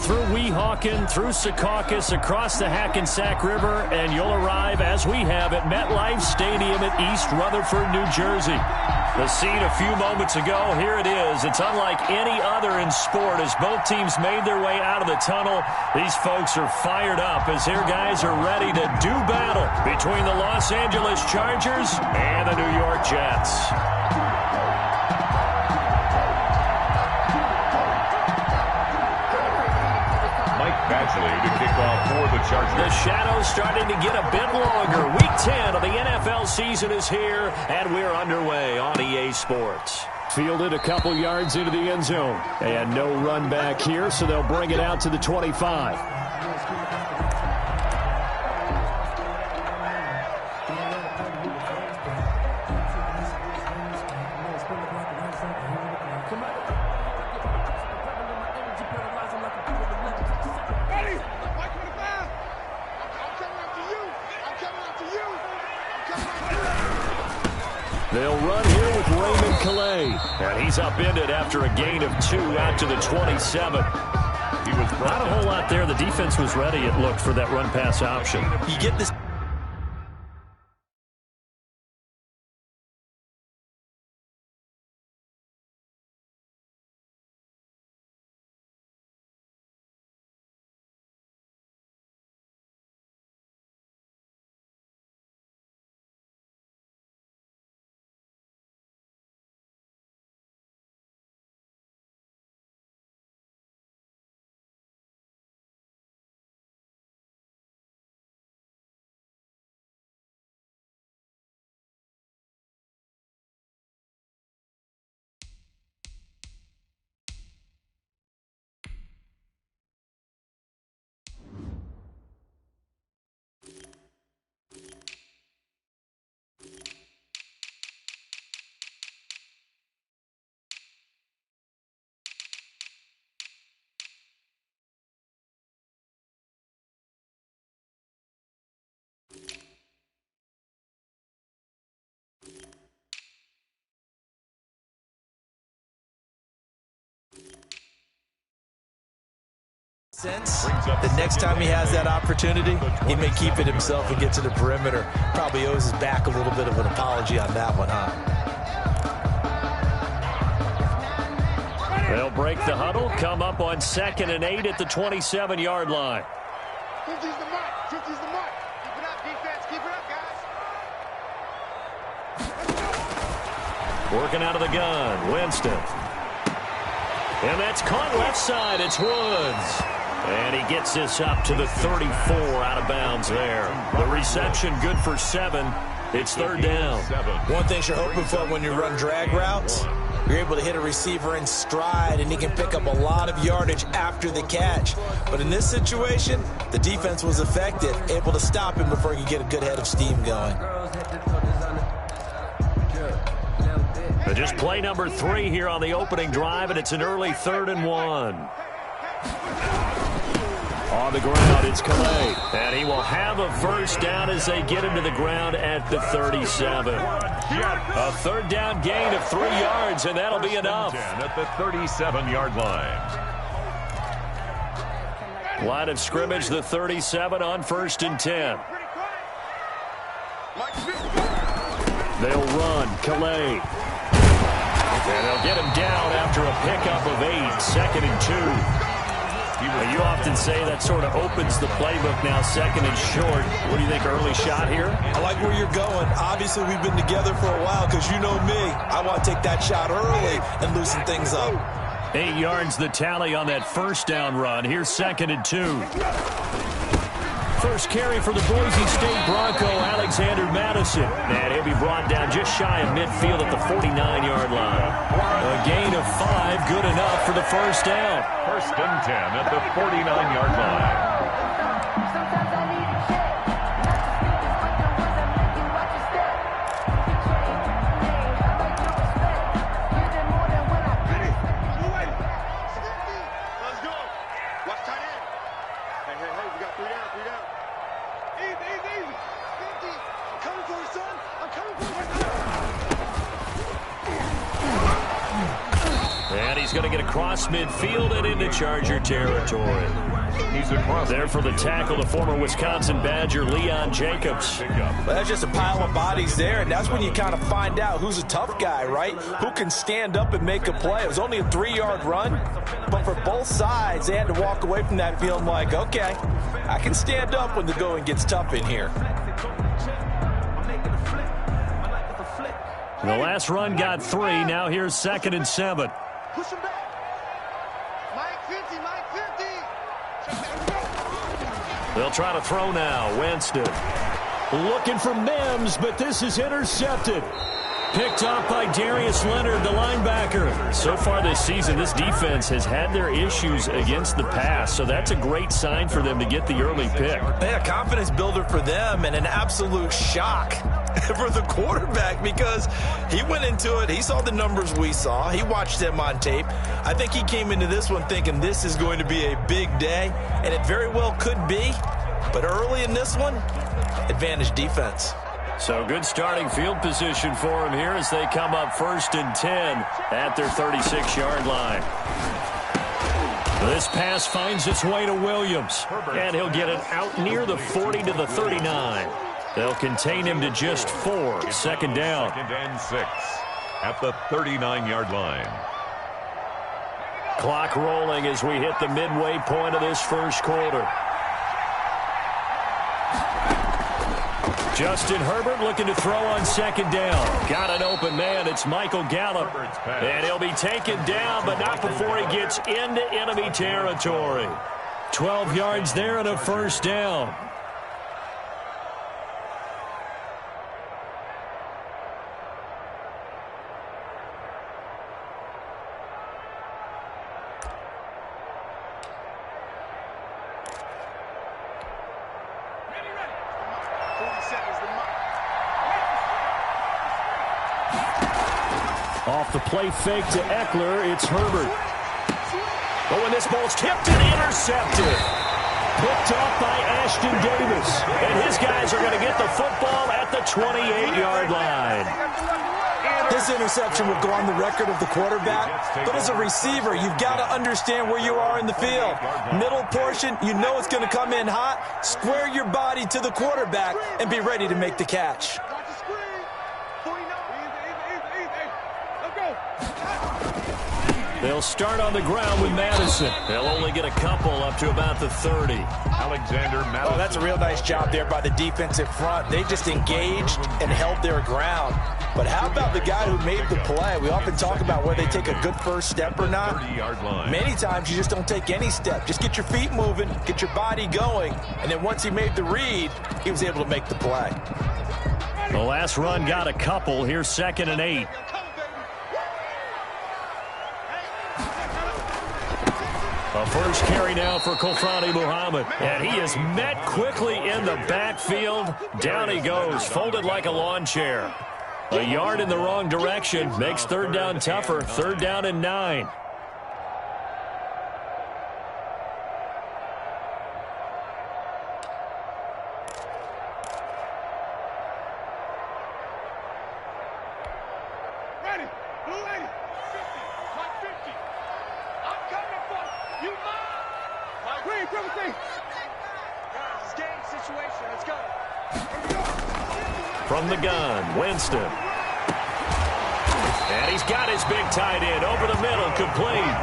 through Weehawken, through Secaucus, across the Hackensack River, and you'll arrive, as we have, at MetLife Stadium at East Rutherford, New Jersey. The scene a few moments ago, here it is. It's unlike any other in sport as both teams made their way out of the tunnel. These folks are fired up as their guys are ready to do battle between the Los Angeles Chargers and the New York Jets. To kick off for the Chargers. The shadow's starting to get a bit longer. Week 10 of the NFL season is here, and we're underway on EA Sports. Fielded a couple yards into the end zone. And no run back here, so they'll bring it out to the 25. They'll run here with Raymond Calais. And he's upended after a gain of 2 out to the 27. Not a whole lot there. The defense was ready, it looked, for that run-pass option. You get this. The next time he has that opportunity, he may keep it himself and get to the perimeter. Probably owes his back a little bit of an apology on that one, huh? They'll break the huddle, come up on 2nd and 8 at the 27-yard line. 50's the mark. 50's the mark. Keep it up, defense. Keep it up, guys. Working out of the gun, Winston. And that's caught left side. It's Woods. And he gets this up to the 34 out of bounds there. The reception good for 7. It's 3rd down. One thing you're hoping for when you run drag routes, you're able to hit a receiver in stride, and he can pick up a lot of yardage after the catch. But in this situation, the defense was effective, able to stop him before he could get a good head of steam going. Just play number 3 here on the opening drive, and it's an early 3rd and 1. On the ground, it's Calais. And he will have a first down as they get him to the ground at the 37. A 3rd down gain of 3 yards, and that'll be enough. At the 37-yard line. Line of scrimmage, the 37 on 1st and 10. They'll run, Calais. And they'll get him down after a pickup of 8, 2nd and 2. You often say that sort of opens the playbook now, 2nd and short. What do you think, early shot here? I like where you're going. Obviously, we've been together for a while because you know me. I want to take that shot early and loosen things up. 8 yards the tally on that first down run. Here's 2nd and 2. First carry for the Boise State Bronco, Alexander Madison. And he'll be brought down just shy of midfield at the 49-yard line. A gain of 5, good enough for the first down. 1st and 10 at the 49-yard line. And he's going to get across midfield and into Charger territory. He's across there for the tackle, the former Wisconsin Badger, Leon Jacobs. Well, that's just a pile of bodies there, and that's when you kind of find out who's a tough guy, right? Who can stand up and make a play. It was only a 3-yard run, but for both sides, they had to walk away from that feeling like, okay, I can stand up when the going gets tough in here. The last run got 3. Now here's 2nd and 7. Push him back. Mike 50, Mike 50. They'll try to throw now. Winston looking for Mims, but this is intercepted. Picked off by Darius Leonard, the linebacker. So far this season, this defense has had their issues against the pass, so that's a great sign for them to get the early pick. Yeah, confidence builder for them and an absolute shock for the quarterback because he went into it. He saw the numbers we saw. He watched them on tape. I think he came into this one thinking this is going to be a big day, and it very well could be. But early in this one, advantage defense. So good starting field position for him here as they come up 1st and 10 at their 36-yard line. This pass finds its way to Williams, and he'll get it out near the 40 to the 39. They'll contain him to just 4. 2nd down. 2nd and 6 at the 39-yard line. Clock rolling as we hit the midway point of this first quarter. Justin Herbert looking to throw on 2nd down. Got an open man. It's Michael Gallup. And he'll be taken down, but not before he gets into enemy territory. 12 yards there and a 1st down. Off the play fake to Eckler, it's Herbert. Oh, and this ball's tipped and intercepted. Picked off by Ashton Davis. And his guys are going to get the football at the 28-yard line. This interception will go on the record of the quarterback, but as a receiver, you've got to understand where you are in the field. Middle portion, you know it's going to come in hot. Square your body to the quarterback and be ready to make the catch. They'll start on the ground with Madison. They'll only get a couple up to about the 30. Alexander Madison. Oh, that's a real nice job there by the defensive front. They just engaged and held their ground. But how about the guy who made the play? We often talk about whether they take a good first step or not. 30-yard line. Many times you just don't take any step. Just get your feet moving, get your body going, and then once he made the read, he was able to make the play. The last run got a couple. Here's 2nd and 8. A first carry now for Kofrani Muhammad. And he is met quickly in the backfield. Down he goes, folded like a lawn chair. A yard in the wrong direction makes 3rd down tougher. 3rd down and 9. From the gun, Winston. And he's got his big tight end over the middle, complete.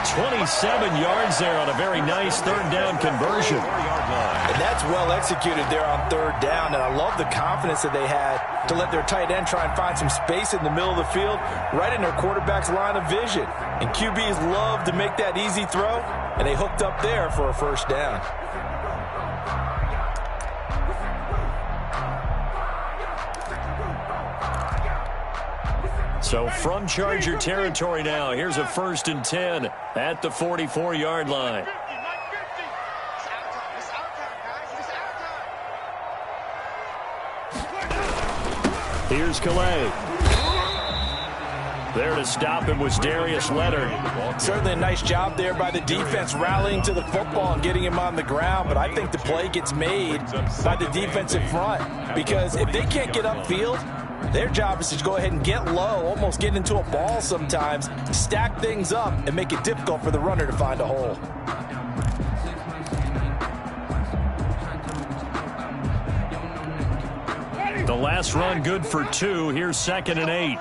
27 yards there on a very nice 3rd down conversion. And that's well executed there on 3rd down, and I love the confidence that they had to let their tight end try and find some space in the middle of the field, right in their quarterback's line of vision. And QBs love to make that easy throw, and they hooked up there for a 1st down. So from Charger territory now, here's a 1st and 10 at the 44-yard line. Here's Calais. There to stop him was Darius Leonard. Certainly a nice job there by the defense rallying to the football and getting him on the ground, but I think the play gets made by the defensive front because if they can't get upfield, Their job is to go ahead and get low, almost get into a ball sometimes, stack things up, and make it difficult for the runner to find a hole. The last run good for 2. Here's 2nd and 8.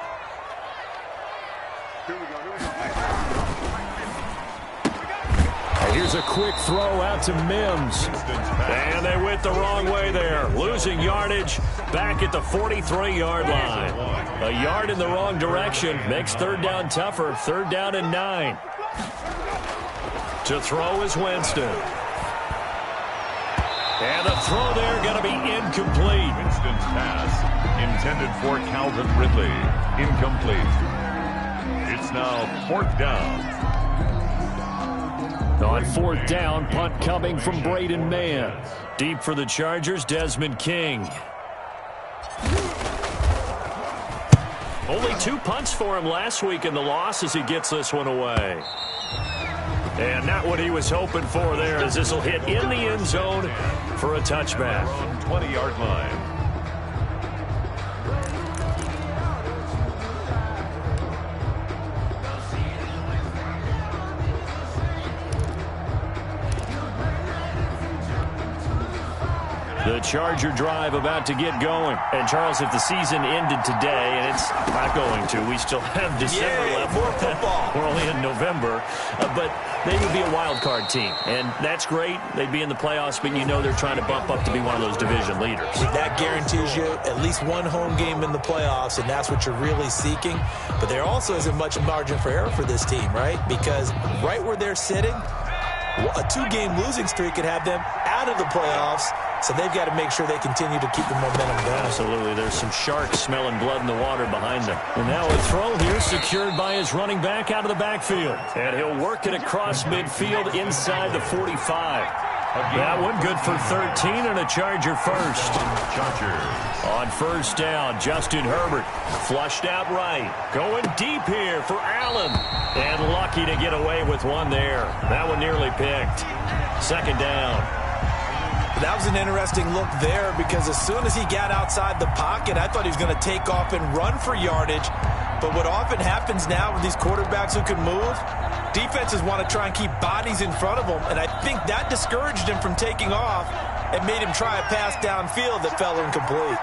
And here's a quick throw out to Mims. And they went the wrong way there. Losing yardage back at the 43-yard line. A yard in the wrong direction makes 3rd down tougher. 3rd down and 9. To throw is Winston. And the throw there going to be incomplete. Winston's pass intended for Calvin Ridley. Incomplete. It's now 4th down. On 4th down, punt coming from Braden Mann. Deep for the Chargers, Desmond King. Only 2 punts for him last week in the loss as he gets this one away. And not what he was hoping for there, as this will hit in the end zone for a touchback. 20-yard line. The Charger drive about to get going. And, Charles, if the season ended today, and it's not going to, we still have December left. More football. We're only in November. But they would be a wild card team. And that's great. They'd be in the playoffs, but you know they're trying to bump up to be one of those division leaders. That guarantees you at least one home game in the playoffs, and that's what you're really seeking. But there also isn't much margin for error for this team, right? Because right where they're sitting, a 2-game losing streak could have them out of the playoffs. So they've got to make sure they continue to keep the momentum going. Absolutely. There's some sharks smelling blood in the water behind them. And now a throw here secured by his running back out of the backfield. And he'll work it across midfield inside the 45. That one good for 13 and a Charger first. Chargers. On 1st down, Justin Herbert flushed out right. Going deep here for Allen. And lucky to get away with one there. That one nearly picked. 2nd down. That was an interesting look there because as soon as he got outside the pocket, I thought he was going to take off and run for yardage. But what often happens now with these quarterbacks who can move, defenses want to try and keep bodies in front of them. And I think that discouraged him from taking off and made him try a pass downfield that fell incomplete.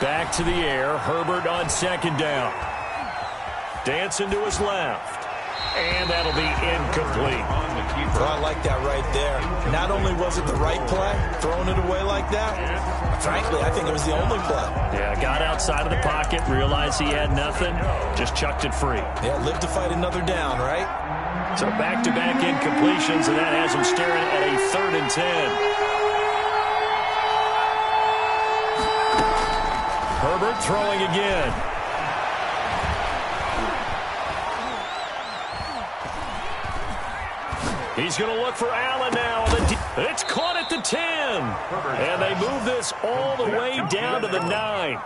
Back to the air. Herbert on 2nd down. Dancing to his left. And that'll be incomplete. Oh, I like that right there. Not only was it the right play, throwing it away like that, frankly, I think it was the only play. Yeah, got outside of the pocket, realized he had nothing, just chucked it free. Yeah, lived to fight another down, right? So back-to-back incompletions, and that has him staring at a 3rd and 10. Herbert throwing again. He's going to look for Allen now. It's caught at the 10. And they move this all the way down to the 9.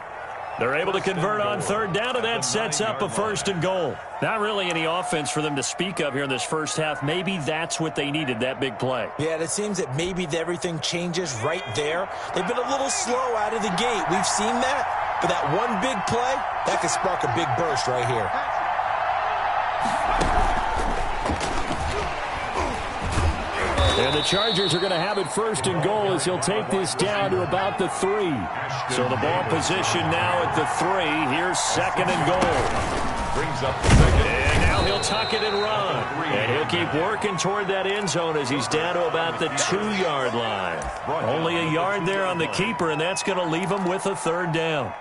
They're able to convert on 3rd down, and that sets up a 1st and goal. Not really any offense for them to speak of here in this first half. Maybe that's what they needed, that big play. Yeah, it seems that maybe everything changes right there. They've been a little slow out of the gate. We've seen that. But that one big play, that could spark a big burst right here. And the Chargers are going to have it 1st and goal as he'll take this down to about the 3. So the ball position now at the 3. Here's 2nd and goal. Brings up the 2nd. And now he'll tuck it and run. And he'll keep working toward that end zone as he's down to about the 2-yard line. Only a yard there on the keeper, and that's going to leave him with a 3rd down.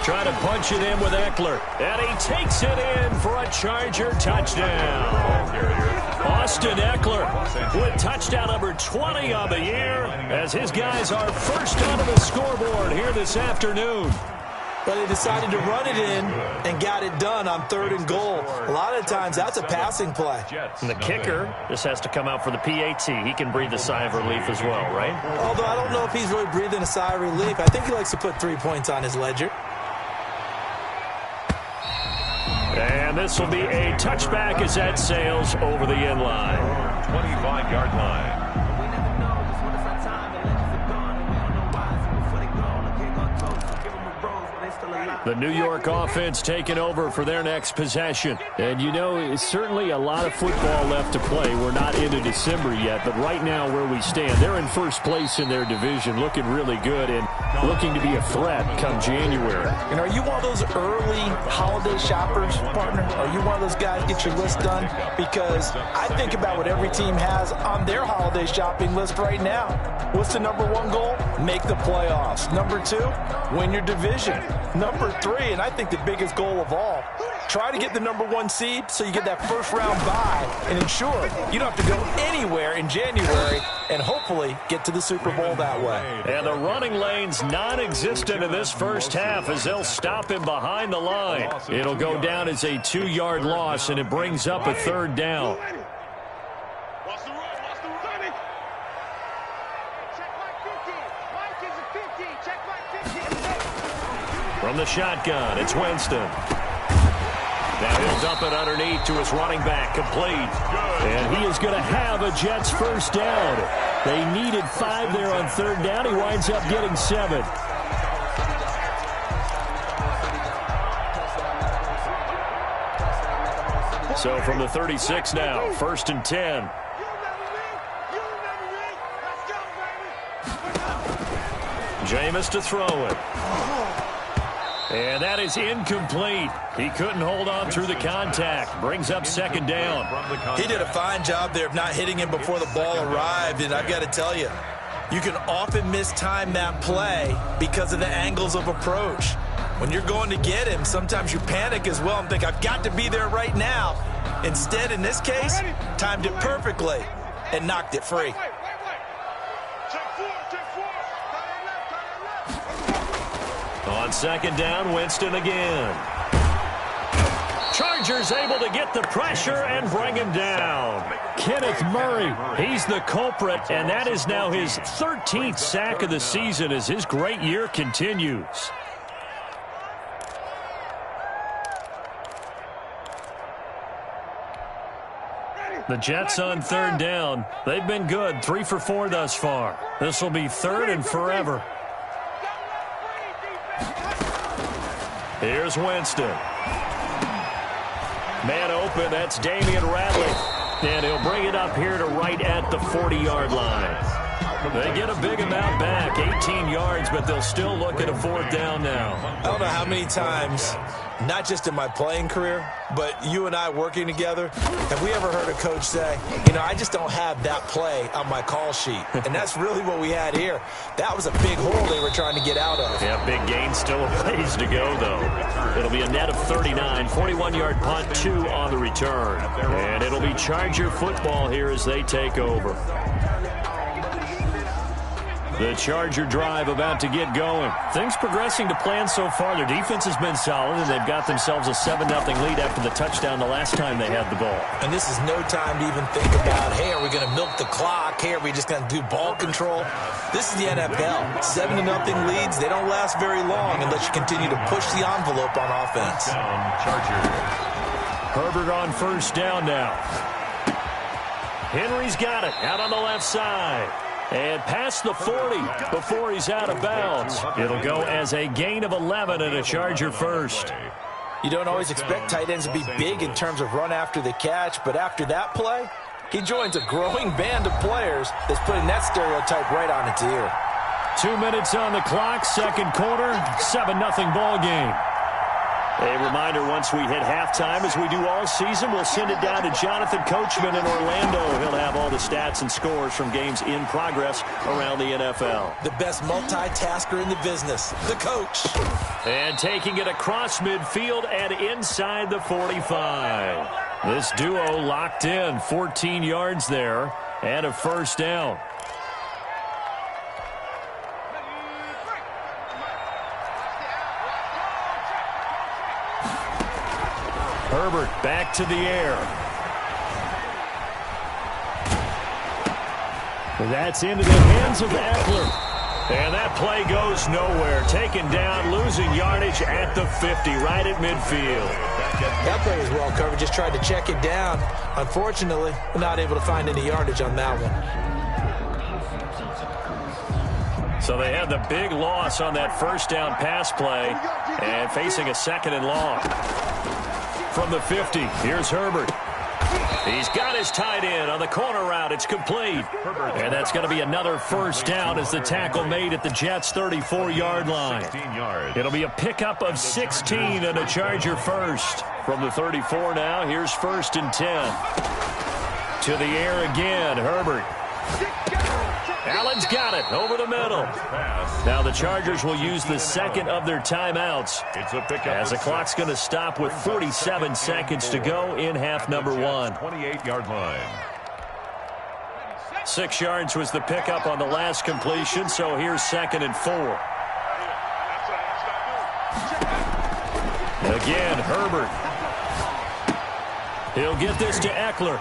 Trying to punch it in with Eckler. And he takes it in for a Charger touchdown. Austin Eckler with touchdown number 20 on the year as his guys are first onto the scoreboard here this afternoon. But he decided to run it in and got it done on 3rd and goal. A lot of times that's a passing play. And the kicker just has to come out for the PAT. He can breathe a sigh of relief as well, right? Although I don't know if he's really breathing a sigh of relief. I think he likes to put 3 points on his ledger. And this will be a touchback as that sails over the end line. 25-yard line. The New York offense taking over for their next possession. And, you know, it's certainly a lot of football left to play. We're not into December yet, but right now where we stand, they're in first place in their division, looking really good and looking to be a threat come January. And are you one of those early holiday shoppers, partner? Are you one of those guys get your list done? Because I think about what every team has on their holiday shopping list right now. What's the number one goal? Make the playoffs. Number two, win your division. Number three, and I think the biggest goal of all, try to get the number one seed so you get that first round bye and ensure you don't have to go anywhere in January and hopefully get to the Super Bowl that way. And the running lane's non-existent in this first half as they'll stop him behind the line. It'll go down as a 2-yard loss, and it brings up a third down. From the shotgun, it's Winston. Now he'll dump it underneath to his running back, complete. And he is going to have a Jets first down. They needed 5 there on third down. He winds up getting 7. So from the 36 now, 1st and 10. Jameis to throw it. And that is incomplete. He couldn't hold on through the contact. Brings up 2nd down. He did a fine job there of not hitting him before the ball arrived, and I've got to tell you, you can often mistime that play because of the angles of approach. When you're going to get him, sometimes you panic as well and think, I've got to be there right now. Instead, in this case, timed it perfectly and knocked it free. On 2nd down, Winston again. Chargers able to get the pressure and bring him down. Kenneth Murray, he's the culprit, and that is now his 13th sack of the season as his great year continues. The Jets on 3rd down. They've been good, 3 for 4 thus far. This will be 3rd and forever. Here's Winston. Man open, that's Damian Radley. And he'll bring it up here to right at the 40-yard line. They get a big amount back, 18 yards, but they'll still look at a 4th down now. I don't know how many times, not just in my playing career, but you and I working together, have we ever heard a coach say, you know, I just don't have that play on my call sheet. And that's really what we had here. That was a big hole they were trying to get out of. Yeah, big gain, still a ways to go, though. It'll be a net of 39, 41-yard punt, 2 on the return. And it'll be Charger football here as they take over. The Charger drive about to get going. Things progressing to plan so far. Their defense has been solid, and they've got themselves a 7-0 lead after the touchdown the last time they had the ball. And this is no time to even think about, hey, are we going to milk the clock? Hey, are we just going to do ball control? This is the NFL. 7-0 leads, they don't last very long unless you continue to push the envelope on offense. Herbert on 1st down now. Henry's got it out on the left side. And past the 40 before he's out of bounds. It'll go as a gain of 11 and a Charger first. You don't always expect tight ends to be big in terms of run after the catch, but after that play, he joins a growing band of players that's putting that stereotype right on its ear. 2 minutes on the clock, 2nd quarter, 7-0 ball game. A reminder, once we hit halftime, as we do all season, we'll send it down to Jonathan Coachman in Orlando. He'll have all the stats and scores from games in progress around the NFL. The best multitasker in the business, the coach. And taking it across midfield and inside the 45. This duo locked in, 14 yards there, and a 1st down. Herbert back to the air. That's into the hands of Eckler. And that play goes nowhere. Taken down, losing yardage at the 50, right at midfield. That play was well covered. Just tried to check it down. Unfortunately, we're not able to find any yardage on that one. So they had the big loss on that first down pass play and facing a 2nd and long. From the 50, here's Herbert. He's got his tight end on the corner route. It's complete. And that's going to be another first down as the tackle made at the Jets' 34-yard line. It'll be a pickup of 16 and a Charger first. From the 34 now, here's 1st and 10. To the air again, Herbert. Allen's got it over the middle. Now the Chargers will use the 2nd of their timeouts as the clock's going to stop with 47 seconds to go in half number 1. 28-yard line. 6 yards was the pickup on the last completion, so here's 2nd and 4. Again, Herbert. He'll get this to Eckler.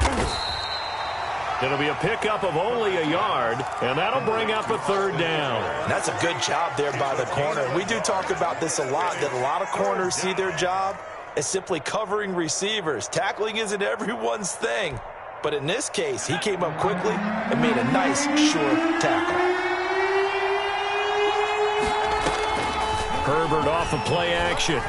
It'll be a pickup of only a yard, and that'll bring up a 3rd down. That's a good job there by the corner. We do talk about this a lot, that a lot of corners see their job as simply covering receivers. Tackling isn't everyone's thing. But in this case, he came up quickly and made a nice, short tackle. Herbert off of play action.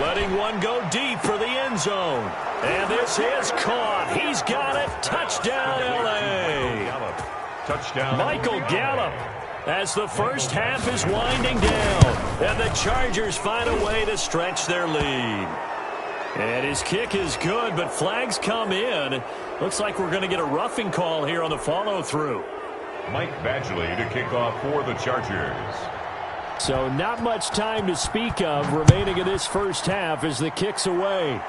Letting one go deep for the end zone. And this is caught. He's got it. Touchdown, L.A. Touchdown. Michael Gallup as the first half is winding down. And the Chargers find a way to stretch their lead. And his kick is good, but flags come in. Looks like we're going to get a roughing call here on the follow-through. Mike Badgley to kick off for the Chargers. So not much time to speak of remaining in this first half as the kick's away.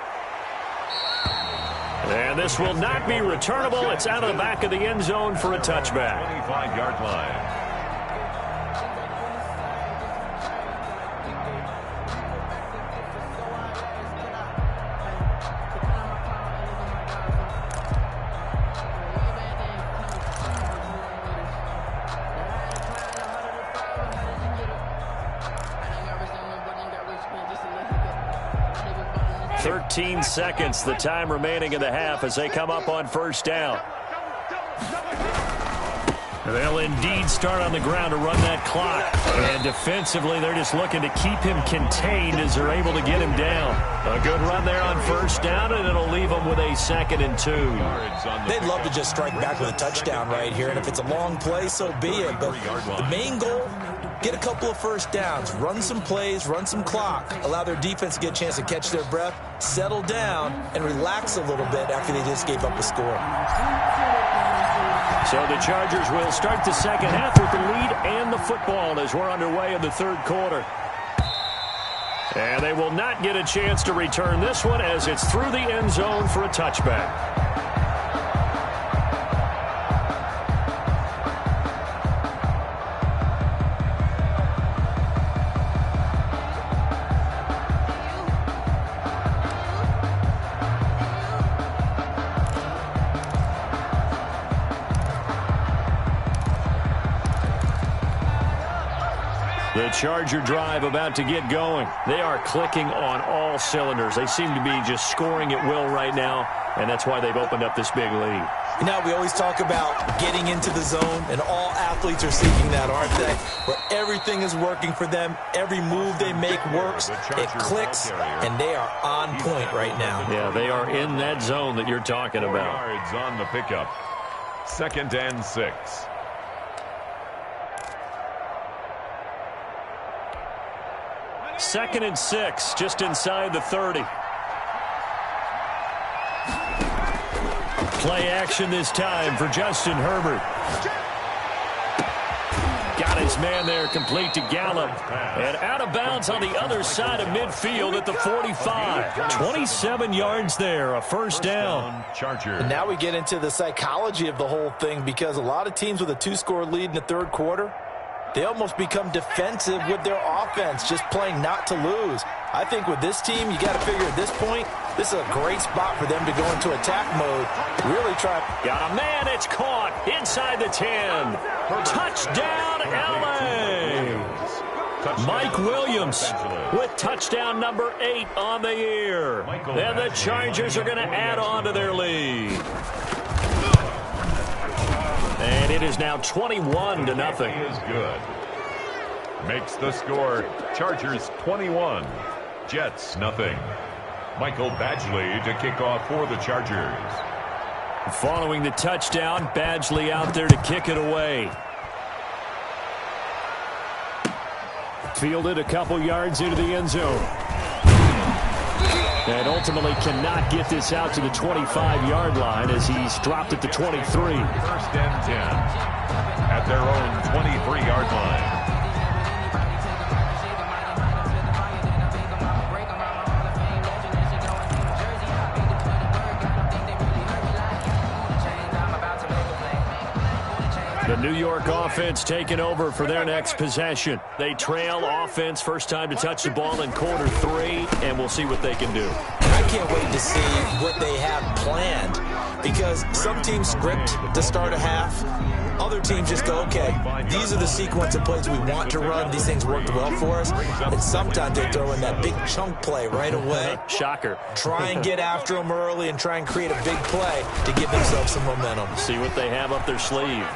And this will not be returnable. It's out of the back of the end zone for a touchback. 25-yard line. Seconds, the time remaining in the half as they come up on first down. They'll indeed start on the ground to run that clock. And defensively, they're just looking to keep him contained as they're able to get him down. A good run there on first down, and it'll leave them with a 2nd and 2. They'd love to just strike back with a touchdown right here, and if it's a long play, so be it. But the main goal, get a couple of first downs, run some plays, run some clock, allow their defense to get a chance to catch their breath, settle down, and relax a little bit after they just gave up a score. So the Chargers will start the second half with the lead and the football as we're underway in the 3rd quarter. And they will not get a chance to return this one as it's through the end zone for a touchback. The Charger drive about to get going. They are clicking on all cylinders. They seem to be just scoring at will right now, and that's why they've opened up this big lead. You know, we always talk about getting into the zone, and all athletes are seeking that, aren't they? Where everything is working for them, every move they make works, it clicks, and they are on point right now. Yeah, they are in that zone that you're talking about. 4 yards on the pickup. 2nd and 6. Second and 6, just inside the 30. Play action this time for Justin Herbert. Got his man there, complete to Gallup. And out of bounds on the other side of midfield at the 45. 27 yards there, a first down. And now we get into the psychology of the whole thing, because a lot of teams with a 2-score lead in the 3rd quarter, they almost become defensive with their offense, just playing not to lose. I think with this team, you got to figure at this point, This is a great spot for them to go into attack mode. Really try. Got a man. It's caught inside the 10. Touchdown, L.A. Mike Williams with touchdown number 8 on the year. And the Chargers are going to add on to their lead. And it is now 21-0. Is good. Makes the score Chargers 21, Jets nothing. Michael Badgley to kick off for the Chargers. Following the touchdown, Badgley out there to kick it away. Fielded a couple yards into the end zone. And ultimately cannot get this out to the 25-yard line as he's dropped at the 23. First and 10 at their own 23-yard line. The New York offense taking over for their next possession. They trail offense, first time to touch the ball in quarter 3, and we'll see what they can do. I can't wait to see what they have planned, because some teams script to start a half. Other teams just go, okay, these are the sequence of plays we want to run. These things worked well for us. And sometimes they throw in that big chunk play right away. Shocker. Try and get after them early and try and create a big play to give themselves some momentum. See what they have up their sleeve.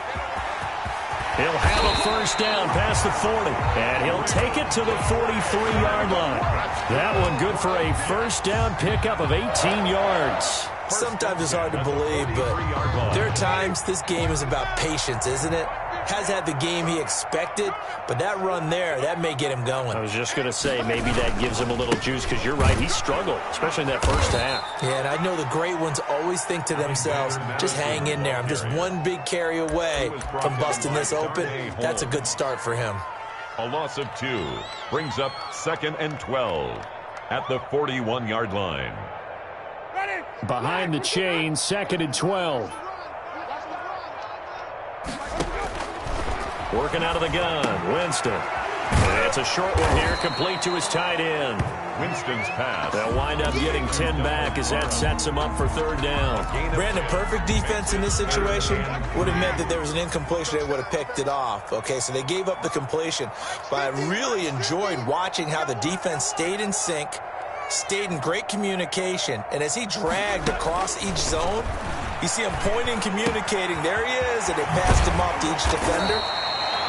He'll have a first down past the 40, and he'll take it to the 43-yard line. That one good for a first down pickup of 18 yards. Sometimes it's hard to believe, but there are times this game is about patience, isn't it? Has had the game he expected, but that run there, that may get him going. I was just going to say, maybe that gives him a little juice, because you're right, he struggled, especially in that first half. Yeah, and I know the great ones always think to themselves, just hang in there. I'm just one big carry away from busting this open. That's a good start for him. A loss of 2 brings up 2nd and 12 at the 41-yard line. Behind the chain, 2nd and 12. Working out of the gun, Winston. And it's a short one here, complete to his tight end. Winston's pass. They'll wind up getting 10 back as that sets him up for 3rd down. Brandon, perfect defense in this situation would have meant that there was an incompletion. They would have picked it off. Okay, so they gave up the completion. But I really enjoyed watching how the defense stayed in sync, stayed in great communication, and as he dragged across each zone, you see him pointing, communicating. There he is, and they passed him off to each defender.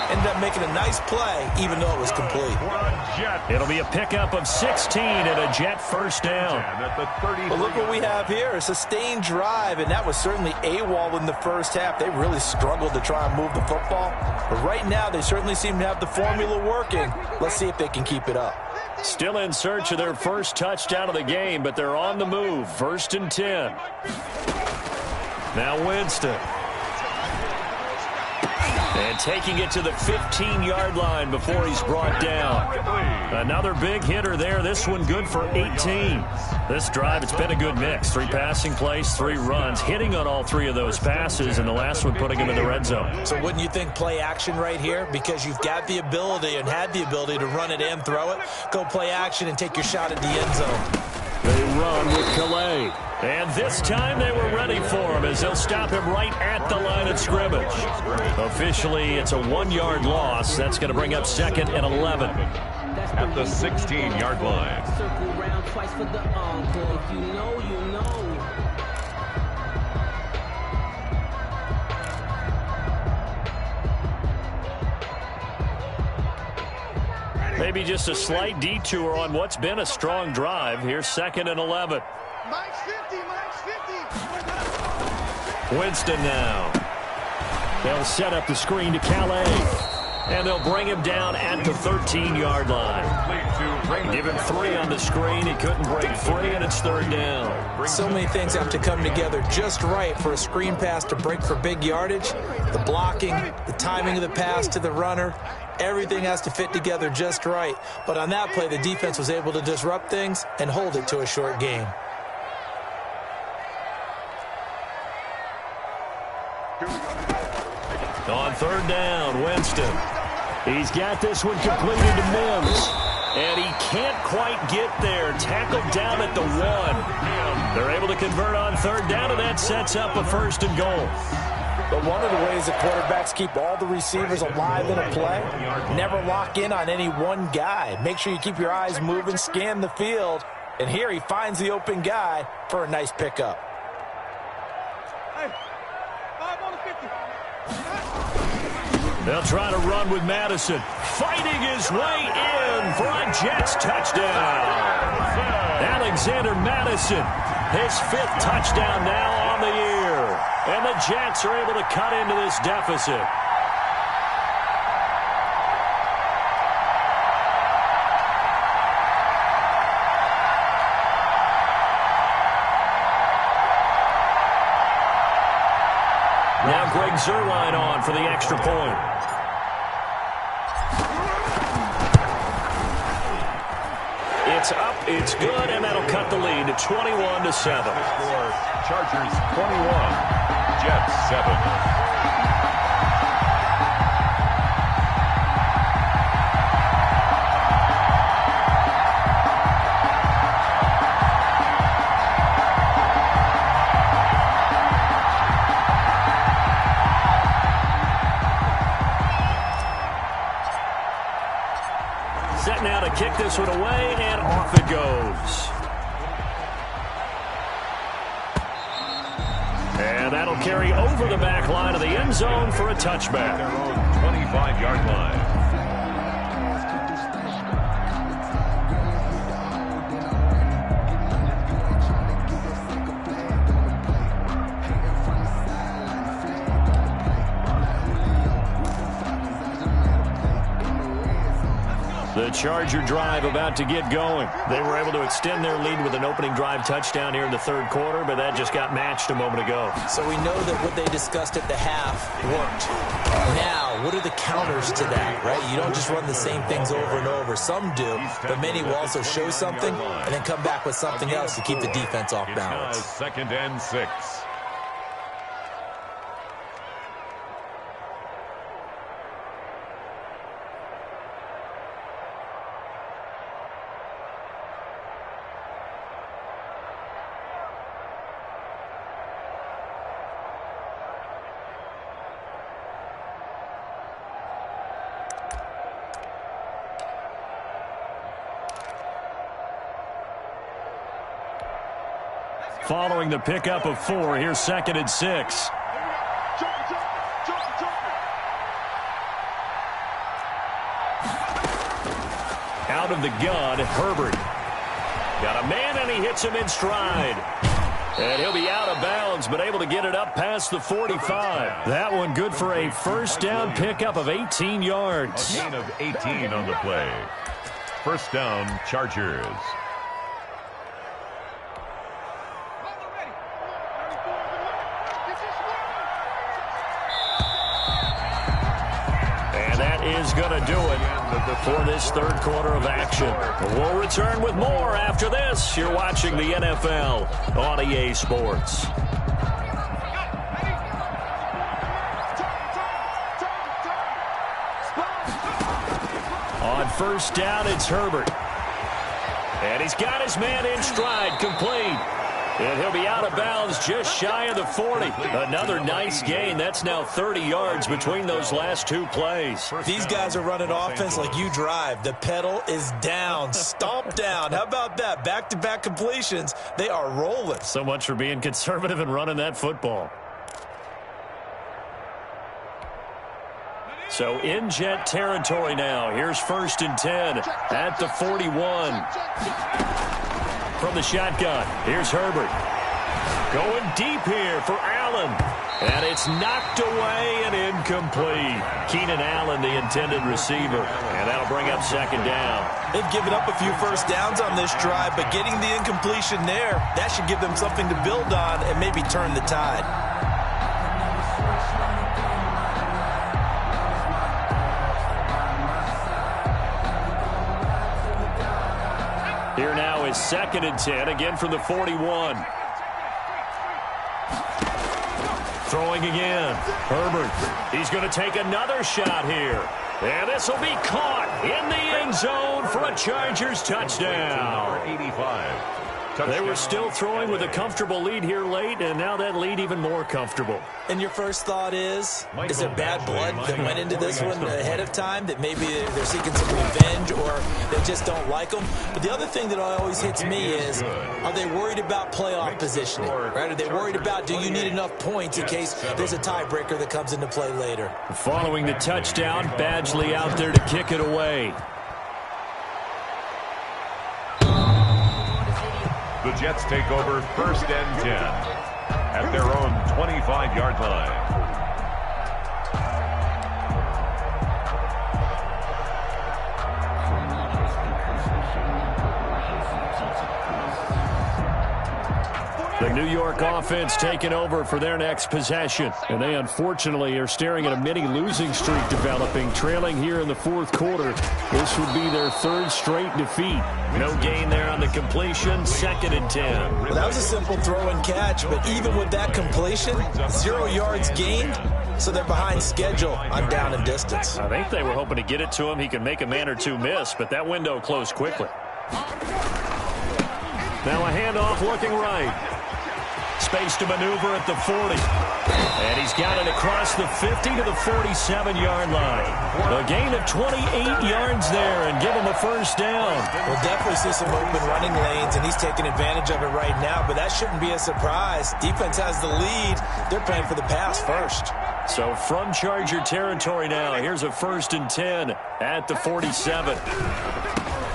Ended up making a nice play, even though it was complete. It'll be a pickup of 16 and a Jet first down. But look what we have here, a sustained drive, and that was certainly AWOL in the first half. They really struggled to try and move the football. But right now, they certainly seem to have the formula working. Let's see if they can keep it up. Still in search of their first touchdown of the game, but they're on the move. 1st and 10. Now Winston. And taking it to the 15-yard line before he's brought down. Another big hitter there. This one good for 18. This drive, it's been a good mix. 3 passing plays, 3 runs, hitting on all 3 of those passes, and the last one putting him in the red zone. So wouldn't you think play action right here? Because you've got the ability and had the ability to run it and throw it. Go play action and take your shot at the end zone. They run with Calais. And this time they were ready for him as they'll stop him right at the line of scrimmage. Officially, it's a 1-yard loss. That's going to bring up 2nd and 11. At the 16-yard line. Maybe just a slight detour on what's been a strong drive. Here's 2nd and 11. Mike's 50, Mike's 50. Winston now. They'll set up the screen to Calais. And they'll bring him down at the 13-yard line. Give him 3 on the screen. He couldn't break free, and it's 3rd down. So many things have to come together just right for a screen pass to break for big yardage. The blocking, the timing of the pass to the runner, everything has to fit together just right. But on that play, the defense was able to disrupt things and hold it to a short gain. On 3rd down, Winston. He's got this one completed to Mims. And he can't quite get there. Tackled down at the 1. They're able to convert on third down, and that sets up a 1st and goal. But one of the ways that quarterbacks keep all the receivers alive in a play, never lock in on any one guy. Make sure you keep your eyes moving, scan the field, and here he finds the open guy for a nice pickup. Hey, 5 on the 50. They'll try to run with Madison. Fighting his way in for a Jets touchdown. Alexander Madison, his 5th touchdown now on the year. And the Jets are able to cut into this deficit. Now Greg Zuerlein on for the extra point. It's up, it's good, and that'll cut the lead to 21-7. Chargers 21, Jets 7. Set now to kick this one away, and off it goes. And that'll carry over the back line of the end zone for a touchback. Their own 25-yard line. The Charger drive about to get going. They were able to extend their lead with an opening drive touchdown here in the 3rd quarter, but that just got matched a moment ago. So we know that what they discussed at the half worked. Now, what are the counters to that, right? You don't just run the same things over and over. Some do, but many will also show something and then come back with something else to keep the defense off balance. 2nd and 6. Following the pickup of 4, here's 2nd and 6. Out of the gun, Herbert. Got a man, and he hits him in stride. And he'll be out of bounds, but able to get it up past the 45. That one good for a 1st down pickup of 18 yards. A gain of 18 on the play. 1st down, Chargers. Is going to do it for this 3rd quarter of action. We'll return with more after this. You're watching the NFL on EA Sports. On 1st down, it's Herbert. And he's got his man in stride, complete. And he'll be out of bounds just shy of the 40. Another nice gain. That's now 30 yards between those last 2 plays. These guys are running offense like you drive. The pedal is down, stomp down. How about that? Back-to-back completions. They are rolling. So much for being conservative and running that football. So in Jet territory now. Here's 1st and 10 at the 41. From the shotgun, here's Herbert. Going deep here for Allen. And it's knocked away and incomplete. Keenan Allen, the intended receiver. And that'll bring up 2nd down. They've given up a few 1st downs on this drive, but getting the incompletion there, that should give them something to build on and maybe turn the tide. Here now is 2nd and 10, again from the 41. Throwing again. Herbert. He's going to take another shot here. And this will be caught in the end zone for a Chargers touchdown. 85. They were still throwing with a comfortable lead here late, and now that lead even more comfortable. And your first thought is there bad blood that went into this one ahead of time, that maybe they're seeking some revenge or they just don't like them? But the other thing that always hits me is, are they worried about playoff positioning? Right? Are they worried about, do you need enough points in case there's a tiebreaker that comes into play later? Following the touchdown, Badgley out there to kick it away. The Jets take over 1st and 10 at their own 25-yard line. The New York offense taking over for their next possession. And they unfortunately are staring at a mini losing streak developing, trailing here in the 4th quarter. This would be their 3rd straight defeat. No gain there on the completion, 2nd and 10. Well, that was a simple throw and catch, but even with that completion, 0 yards gained, so they're behind schedule on down and distance. I think they were hoping to get it to him. He can make a man or two miss, but that window closed quickly. Now a handoff looking right. Space to maneuver at the 40. And he's got it across the 50 to the 47-yard line. A gain of 28 yards there and give him a 1st down. We'll definitely see some open running lanes, and he's taking advantage of it right now, but that shouldn't be a surprise. Defense has the lead. They're playing for the pass first. So from Charger territory now, here's a 1st and 10 at the 47.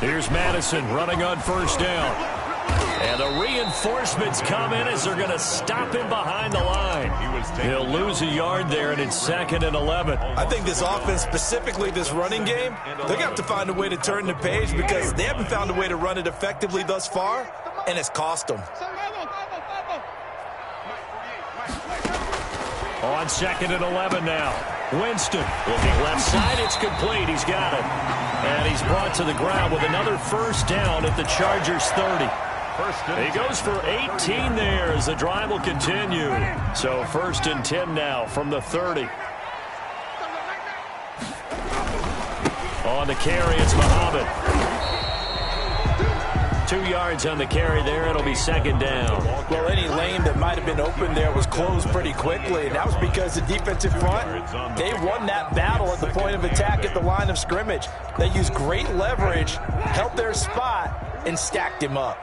Here's Madison running on 1st down. And the reinforcements come in as they're going to stop him behind the line. He'll lose a yard there, and it's 2nd and 11. I think this offense, specifically this running game, they're going to have to find a way to turn the page because they haven't found a way to run it effectively thus far, and it's cost them. On 2nd and 11 now. Winston looking left side. It's complete. He's got it. And he's brought to the ground with another 1st down at the Chargers 30. He goes for 18 there as the drive will continue. So 1st and 10 now from the 30. On the carry, it's Muhammad. 2 yards on the carry there. It'll be 2nd down. Well, any lane that might have been open there was closed pretty quickly, and that was because the defensive front, they won that battle at the point of attack at the line of scrimmage. They used great leverage, held their spot, and stacked him up.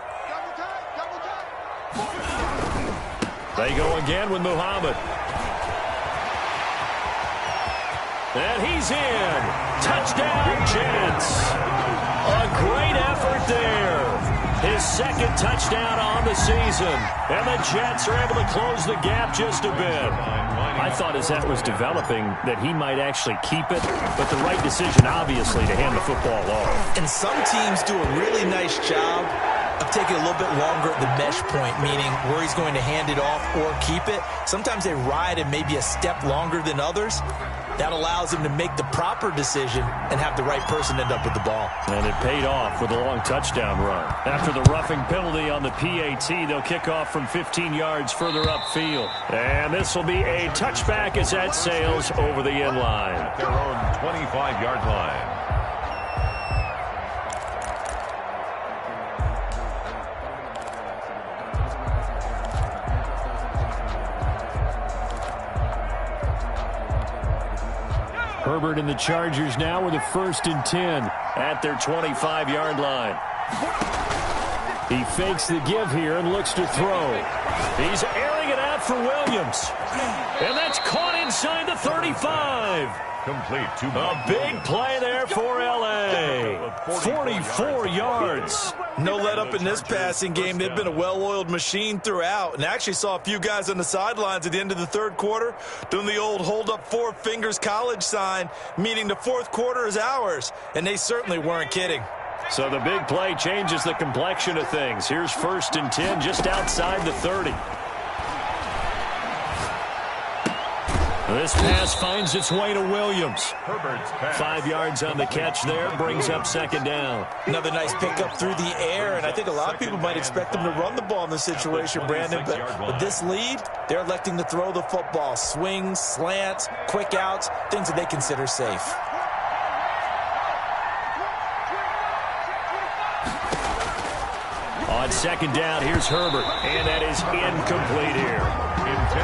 They go again with Muhammad. And he's in. Touchdown, Jets. A great effort there. His 2nd touchdown on the season. And the Jets are able to close the gap just a bit. I thought as that was developing that he might actually keep it, but the right decision, obviously, to hand the football off. And some teams do a really nice job of taking a little bit longer at the mesh point, meaning where he's going to hand it off or keep it. Sometimes they ride it maybe a step longer than others. That allows him to make the proper decision and have the right person end up with the ball. And it paid off with a long touchdown run. After the roughing penalty on the PAT, they'll kick off from 15 yards further upfield. And this will be a touchback as that sails over the end line. At their own 25-yard line. Herbert and the Chargers now with a 1st and 10 at their 25-yard line. He fakes the give here and looks to throw. He's airing it out for Williams. And that's caught inside the 35. Complete to a big play there for L.A. 44 yards. No let up in this passing game. They've been a well-oiled machine throughout. And I actually saw a few guys on the sidelines at the end of the 3rd quarter doing the old hold up 4 fingers college sign, meaning the 4th quarter is ours. And they certainly weren't kidding. So the big play changes the complexion of things. Here's 1st and 10 just outside the 30. This pass finds its way to Williams. Herbert's pass. 5 yards on the catch there, brings up 2nd down. Another nice pickup through the air, and I think a lot of people might expect them to run the ball in this situation, Brandon, but with this lead, they're electing to throw the football. Swings, slants, quick outs, things that they consider safe. On second down, here's Herbert, and that is incomplete here.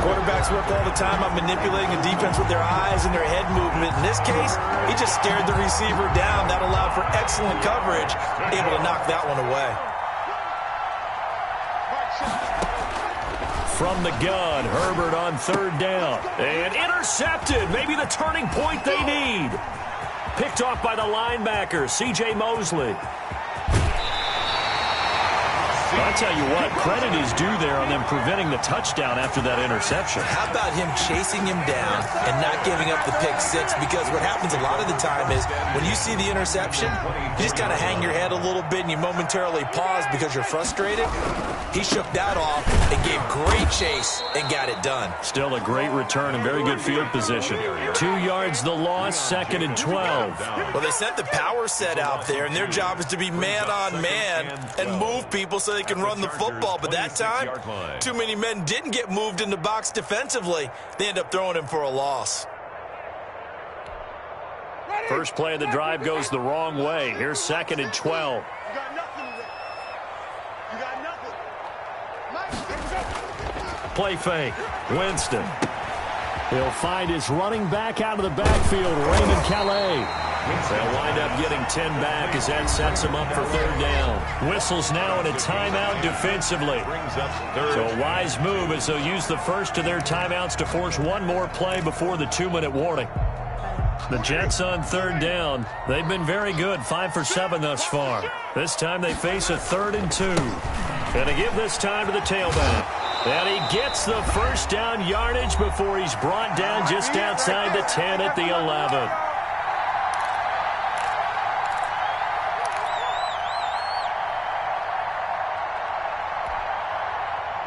Quarterbacks work all the time on manipulating the defense with their eyes and their head movement. In this case, he just stared the receiver down. That allowed for excellent coverage, able to knock that one away. From the gun, Herbert on third down. And intercepted, maybe the turning point they need. Picked off by the linebacker, C.J. Mosley. I'll tell you what, credit is due there on them preventing the touchdown after that interception. How about him chasing him down and not giving up the pick six? Because what happens a lot of the time is when you see the interception, you just kind of hang your head a little bit and you momentarily pause because you're frustrated. He shook that off and gave great chase and got it done. Still a great return and very good field position. 2 yards the loss, 2nd and 12. Well, they sent the power set out there, and their job is to be man-on-man and move people so they can run the football. But that time, too many men didn't get moved in the box defensively. They end up throwing him for a loss. First play of the drive goes the wrong way. Here's 2nd and 12. Play fake. Winston. He'll find his running back out of the backfield, Raymond Calais. They'll wind up getting 10 back as that sets him up for third down. Whistles now in a timeout defensively. So a wise move as they'll use the first of their timeouts to force one more play before the 2-minute warning. The Jets on third down. They've been very good, 5 for 7 thus far. This time they face a 3rd and 2. And to give this time to the tailback. And he gets the first down yardage before he's brought down just outside the 10 at the 11.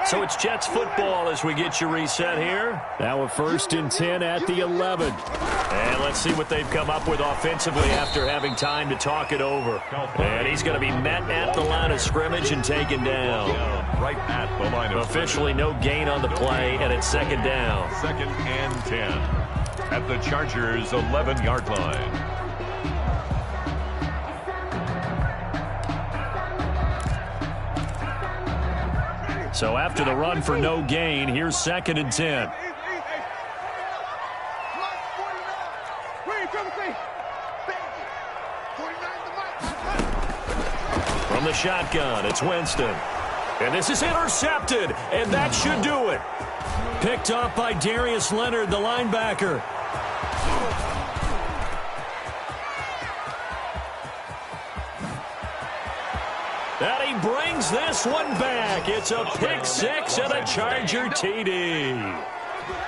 So it's Jets football as we get you reset here. Now a 1st and 10 at the 11. And let's see what they've come up with offensively after having time to talk it over. And he's going to be met at the line of scrimmage and taken down. Right at the line of officially no gain on the play, and it's 2nd down. 2nd and 10 at the Chargers' 11-yard line. So after the run for no gain, here's 2nd and 10. From the shotgun, it's Winston. And this is intercepted, and that should do it. Picked up by Darius Leonard, the linebacker. And he brings this one back. It's a pick six and a Charger TD.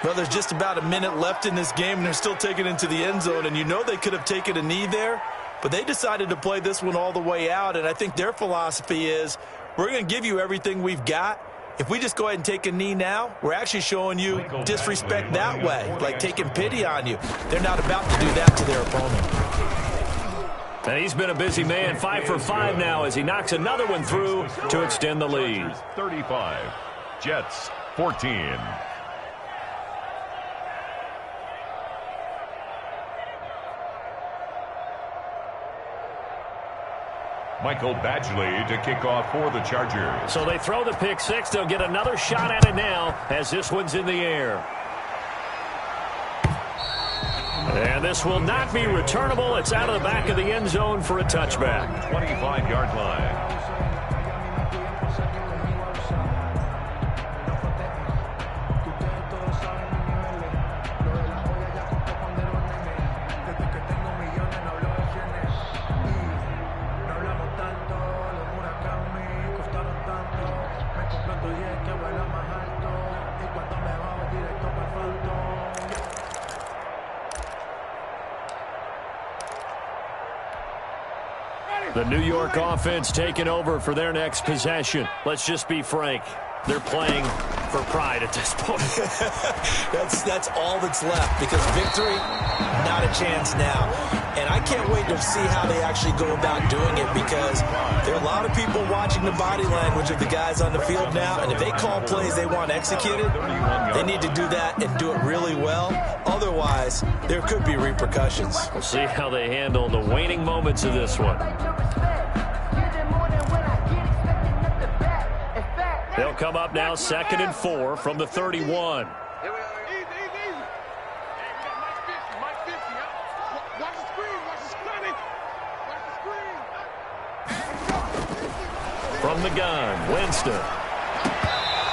Well, there's just about a minute left in this game, and they're still taking it into the end zone. And you know they could have taken a knee there, but they decided to play this one all the way out. And I think their philosophy is, we're going to give you everything we've got. If we just go ahead and take a knee now, we're actually showing you disrespect that way, like taking pity on you. They're not about to do that to their opponent. And he's been a busy man, 5 for 5 now as he knocks another one through to extend the lead. 35, Jets 14. Michael Badgley to kick off for the Chargers. So they throw the pick six. They'll get another shot at it now as this one's in the air. And this will not be returnable. It's out of the back of the end zone for a touchback. 25-yard line. The New York offense taking over for their next possession. Let's just be frank. They're playing for pride at this point. That's all that's left, because victory, not a chance now. And I can't wait to see how they actually go about doing it, because there are a lot of people watching the body language of the guys on the field now, and if they call plays they want executed, they need to do that and do it really well. Otherwise, there could be repercussions. We'll see how they handle the waning moments of this one. come up now 2nd and 4 from the 31. From the gun, Winston.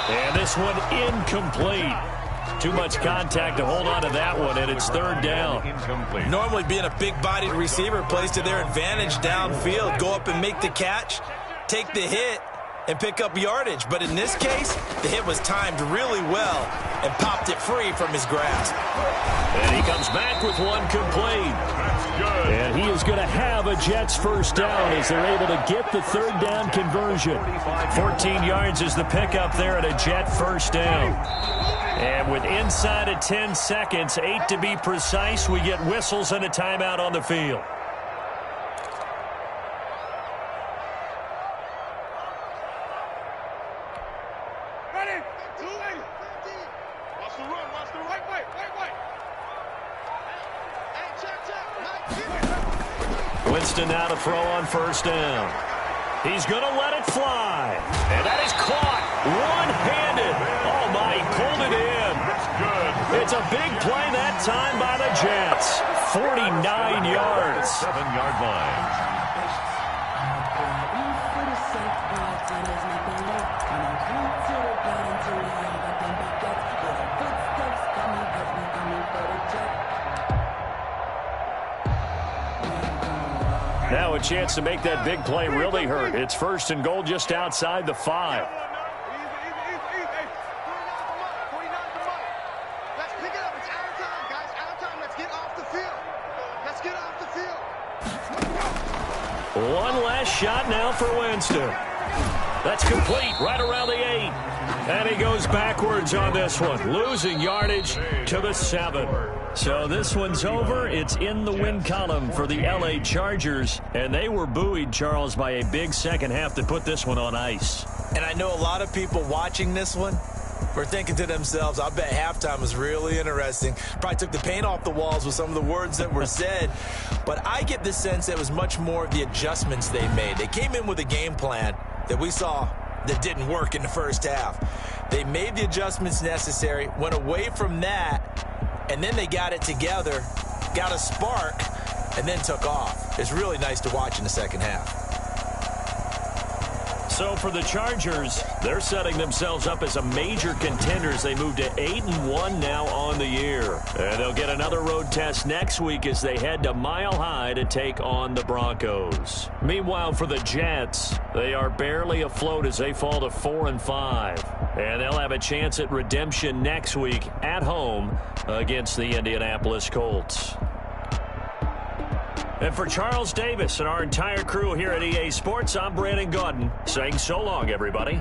And this one incomplete. Too much contact to hold on to that one, and it's 3rd down. Normally being a big-bodied receiver plays to their advantage downfield. Go up and make the catch, take the hit, and pick up yardage. But in this case, the hit was timed really well and popped it free from his grasp. And he comes back with one complete. That's good. And he is going to have a Jets first down as they're able to get the 3rd down conversion. 14 yards is the pickup there at a Jet first down. And with inside of 10 seconds, 8 to be precise, we get whistles and a timeout on the field. Ready? 280. Watch the run. Watch the right way. Right way. Hey, check. Winston now to throw on first down. He's going to let it fly. And that is caught one-handed. Oh, my, he pulled it in. That's good. It's a big play that time by the Jets. 49 yards. 7-yard line. Now a chance to make that big play really hurt. It's 1st and goal just outside the 5. Let's pick it up. It's out of time, guys. Out of time. Let's get off the field. Let's get off the field. One last shot now for Winston. That's complete right around the 8. And he goes backwards on this one, losing yardage to the 7. So this one's over. It's in the win column for the L.A. Chargers. And they were buoyed, Charles, by a big second half to put this one on ice. And I know a lot of people watching this one were thinking to themselves, I bet halftime was really interesting. Probably took the paint off the walls with some of the words that were said. But I get the sense that it was much more of the adjustments they made. They came in with a game plan that we saw that didn't work in the first half. They made the adjustments necessary, went away from that, and then they got it together, got a spark, and then took off. It's really nice to watch in the second half. So for the Chargers, they're setting themselves up as a major contender as they move to 8-1 now on the year. And they'll get another road test next week as they head to Mile High to take on the Broncos. Meanwhile, for the Jets, they are barely afloat as they fall to 4-5. And they'll have a chance at redemption next week at home against the Indianapolis Colts. And for Charles Davis and our entire crew here at EA Sports, I'm Brandon Gaudin saying so long, everybody.